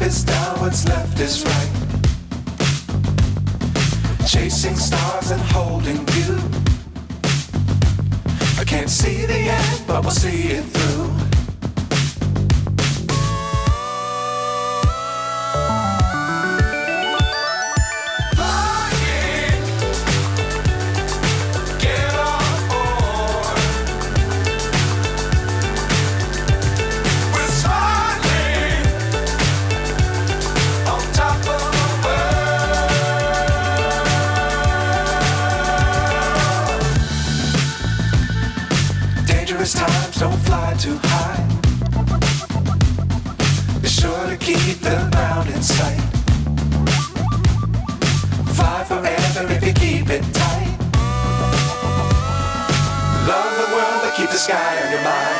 is down, what's left is right. Chasing stars and holding you. I can't see the end, but we'll see it through. Times don't fly too high. Be sure to keep the ground in sight. Fly forever if you keep it tight. Love the world, but keep the sky on your mind.